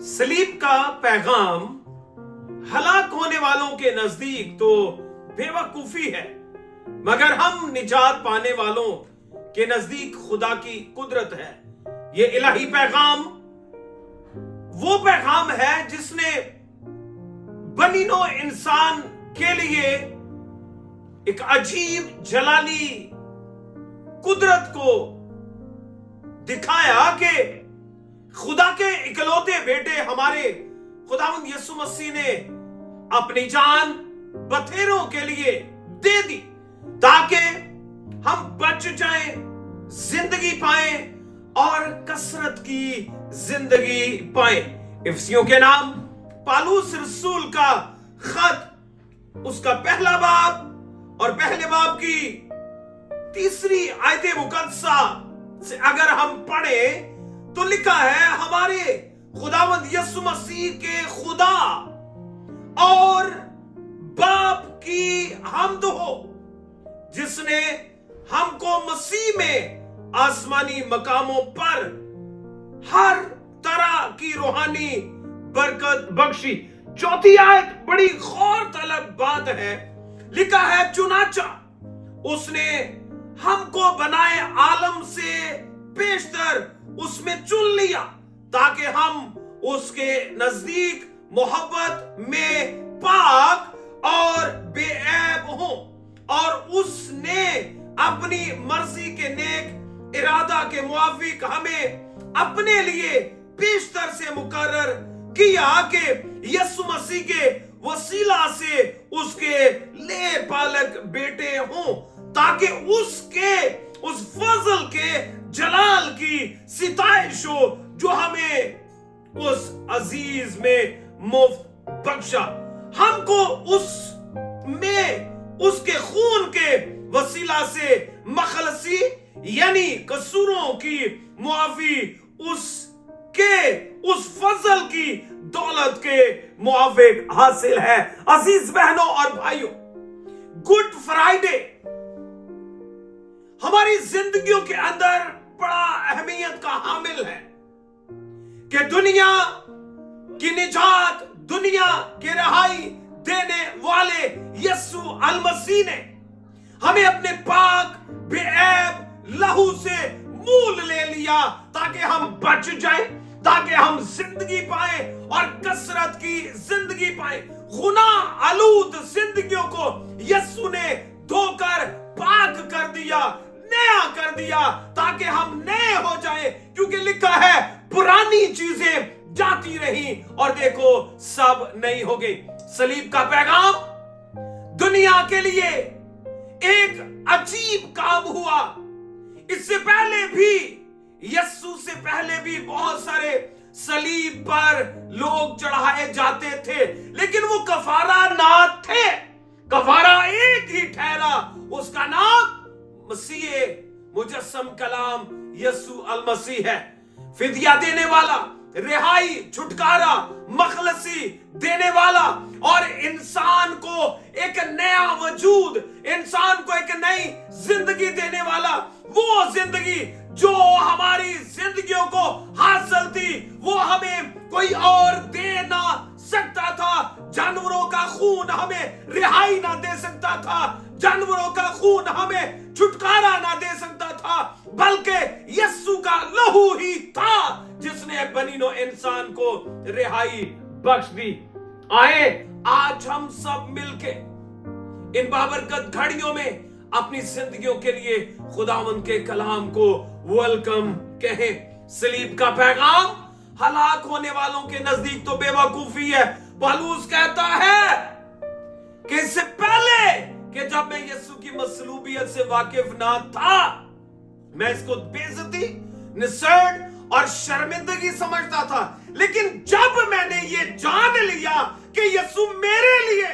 सलीब का पैगाम हलाक होने वालों के नजदीक तो बेवकूफी है, मगर हम निजात पाने वालों के नजदीक खुदा की कुदरत है। ये इलाही पैगाम वो पैगाम है जिसने बनीनो इंसान के लिए एक अजीब जलाली कुदरत को दिखाया कि खुदा के इकलौते बेटे हमारे खुदावंद यीशु मसीह ने अपनी जान बथेरों के लिए दे दी ताकि हम बच जाएं, जिंदगी पाएं और कसरत की जिंदगी पाएं। इफिसियों के नाम पौलुस रसूल का खत, उसका पहला बाब और पहले बाब की तीसरी आयत मुकद्दसा से अगर हम पढ़े तो लिखा है, हमारे खुदावंद यीशु मसीह के खुदा और बाप की हम्द हो जिसने हमको मसीह में आसमानी मकामों पर हर तरह की रूहानी बरकत बख्शी। चौथी आयत बड़ी गौर तलब बात है, लिखा है, चुनाचा उसने हमको बनाए आलम से पेशतर उसमें चुन लिया ताकि हम उसके नजदीक मोहब्बत में पाक और बेऐब हों, और उसने अपनी मर्जी के नेक इरादा के मुआफिक हमें अपने लिए पेशतर से मुकर्रर किया कि यीशु मसीह के वसीला से उसके ले पालक बेटे हों, ताकि उसके उस फजल के जलाल की सिताइश हो जो हमें उस अजीज में मुफ्त बख्शा। हमको उस में उसके खून के वसीला से मखलसी यानी कसूरों की मुआफी उसके उस फजल की दौलत के मुआफिक हासिल है। अजीज बहनों और भाइयों, गुड फ्राइडे हमारी जिंदगियों के अंदर बड़ा अहमियत का हामिल है कि दुनिया की निजात, दुनिया की रहाई देने वाले यीशु अल मसीह ने हमें अपने पाक बेऐब लहू से मूल ले लिया ताकि हम बच जाएं, ताकि हम जिंदगी पाएं और कसरत की जिंदगी पाएं। गुनाह आलूद जिंदगियों को यीशु ने धोकर पाक कर दिया, नया कर दिया ताकि हम नए हो जाएं, क्योंकि लिखा है पुरानी चीजें जाती रही और देखो सब नई हो गई। सलीब का पैगाम दुनिया के लिए एक अजीब काम हुआ। इससे पहले भी, यीशु से पहले भी बहुत सारे सलीब पर लोग चढ़ाए जाते थे, लेकिन वो कफारा ना थे। कफारा एक ही ठहरा, उसका नाम मसीह मुजस्सम कलाम यीशु अल मसीह है। फिदिया देने वाला, रिहाई, छुटकारा, मखलसी देने वाला और इंसान को एक नया वजूद, इंसान को एक नई जिंदगी देने वाला। वो जिंदगी जो हमारी जिंदगियों को हासिल थी वो हमें कोई और दे ना सकता था। जानवरों का खून हमें रिहाई ना दे सकता था, जानवरों का खून हमें छुटकारा ना दे सकता था, बल्कि यीशु का लहू ही था जिसने बनीनो इंसान को रिहाई बख्श दी। आए आज हम सब मिलके इन बाबरकत घड़ियों में अपनी जिंदगियों के लिए खुदावंद के कलाम को वेलकम कहें। सलीब का पैगाम हलाक होने वालों के नजदीक तो बेवकूफी है। पौलुस कहता है कि इससे पहले कि जब मैं यीशु की मसलूबियत से वाकिफ ना था, मैं इसको बेइज्जती, निसर्ग और शर्मिंदगी समझता था, लेकिन जब मैंने ये जान लिया कि यीशु मेरे लिए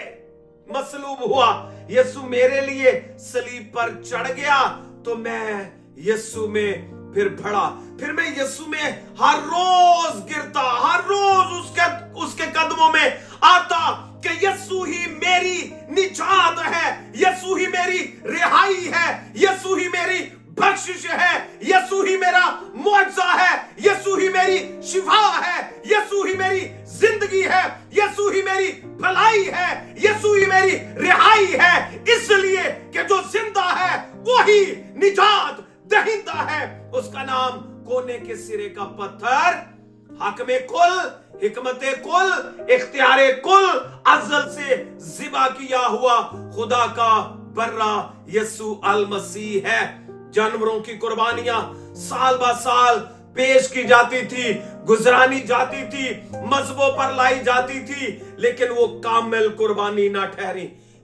मसलूब हुआ, यीशु मेरे लिए सलीब पर चढ़ गया, तो मैं यीशु में फिर बढ़ा। फिर मैं यीशु में हर रोज गिरता, हर रोज उसके कदमों में आता कि यीशु ही मेरी निजात है, यीशु ही मेरी रिहाई है, यीशु ही मेरी बख्शिश है, यीशु ही मेरा मुआवजा है, यीशु ही मेरी शिफा है, यीशु ही मेरी जिंदगी है, यीशु ही मेरी भलाई है, यीशु ही मेरी रिहाई है, इसलिए कि जो जिंदा है वही निजात दहिंदा है। उसका नाम कोने के सिरे का पत्थर, हकमे कुल, हिकमते कुल, इख्तियारे कुल, अज़ल से ज़िबा किया हुआ खुदा का बर्रा यीशु अल मसीह है। जानवरों की कुर्बानियां साल बा साल पेश की जाती थी, गुजरानी जाती थी, मजहबों पर लाई जाती थी, लेकिन वो कामिल कुर्बानी ना ठहरी।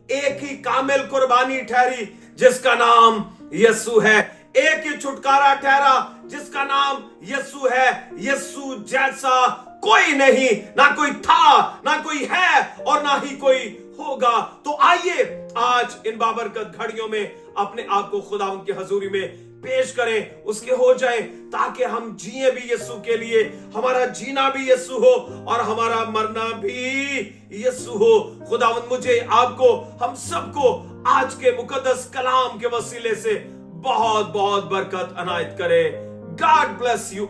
एक ही कामिल कुर्बानी ठहरी जिसका नाम यीशु है। एक ही छुटकारा ठहरा जिसका नाम यीशु है। यीशु जैसा कोई नहीं, ना कोई था, ना कोई है और ना ही कोई होगा। तो आइए आज इन बाबरकत घड़ियों में अपने आप को खुदावंद की हजूरी में पेश करें, उसके हो जाए, ताकि हम जिए भी यीशु के लिए, हमारा जीना भी यीशु हो और हमारा मरना भी यीशु हो। खुदावंद मुझे, आपको, हम सबको आज के मुकद्दस कलाम के वसीले से बहुत बहुत बरकत अनायत करे। God bless you.